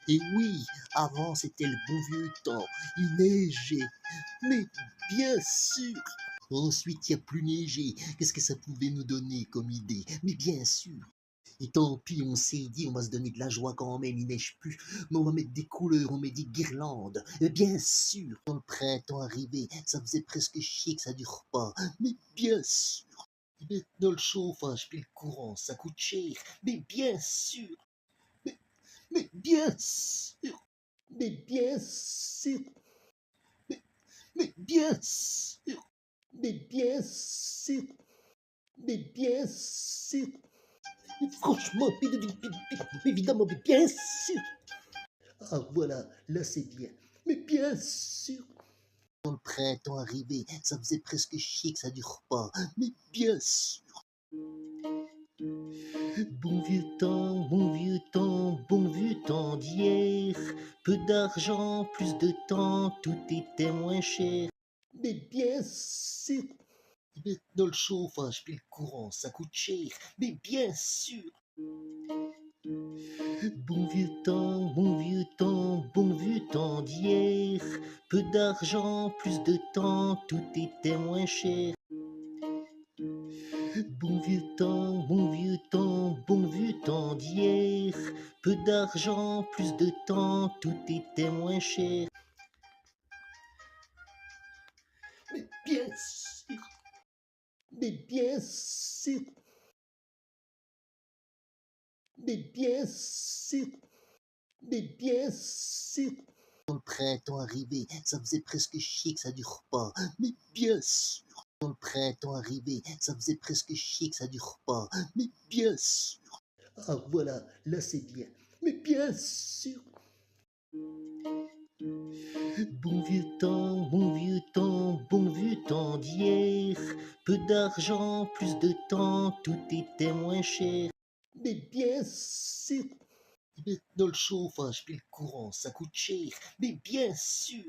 Et oui, avant c'était le bon vieux temps, il neigeait, mais bien sûr. Ensuite, il n'y a plus neigé. Qu'est-ce que ça pouvait nous donner comme idée? Mais bien sûr. Et tant pis, on s'est dit, on va se donner de la joie quand même, il neige plus. Mais on va mettre des couleurs, on met des guirlandes. Et bien sûr, quand le printemps arrivait, ça faisait presque chier que ça dure pas. Mais bien sûr. Et maintenant, le chauffage puis le courant, ça coûte cher. Mais bien sûr. Mais, mais bien sûr. Mais bien sûr. Mais, mais bien sûr. Mais bien sûr. Mais bien sûr. Mais franchement, évidemment, mais bien sûr. Ah voilà, là c'est bien. Mais bien sûr. Quand le printemps arrivait, ça faisait presque chier que ça dure pas. Mais bien sûr. Bon vieux temps, bon vieux temps, bon vieux temps d'hier. Peu d'argent, plus de temps, tout était moins cher. Mais bien sûr. Maintenant le chauffage puis le courant, ça coûte cher. Mais bien sûr. Bon vieux temps, bon vieux temps, bon vieux temps d'hier. Peu d'argent, plus de temps, tout était moins cher. Bon vieux temps, bon vieux temps, bon vieux temps d'hier. Peu d'argent, plus de temps, tout était moins cher. Mais bien sûr, mais bien sûr, mais bien sûr, mais bien sûr. Quand le printemps arrivait, ça faisait presque chier que ça dure pas. Mais bien sûr. Quand le printemps arrivait, ça faisait presque chier que ça dure pas. Mais bien sûr. Ah voilà, là c'est bien. Mais bien sûr. Bon vieux temps, bon vieux temps, bon vieux temps d'hier. Peu d'argent, plus de temps, tout était moins cher. Mais bien sûr. Maintenant le chauffage puis le courant, ça coûte cher. Mais bien sûr.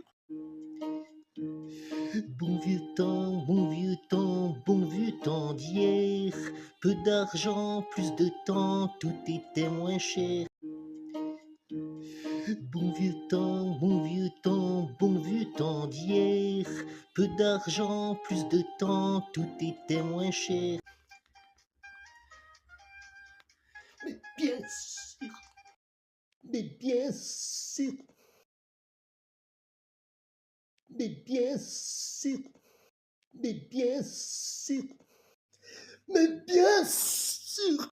Bon vieux temps, bon vieux temps, bon vieux temps d'hier. Peu d'argent, plus de temps, tout était moins cher. Bon vieux temps, bon vieux temps, bon vieux temps d'hier. Peu d'argent, plus de temps, tout était moins cher. Mais bien sûr, mais bien sûr, mais bien sûr, mais bien sûr, mais bien sûr.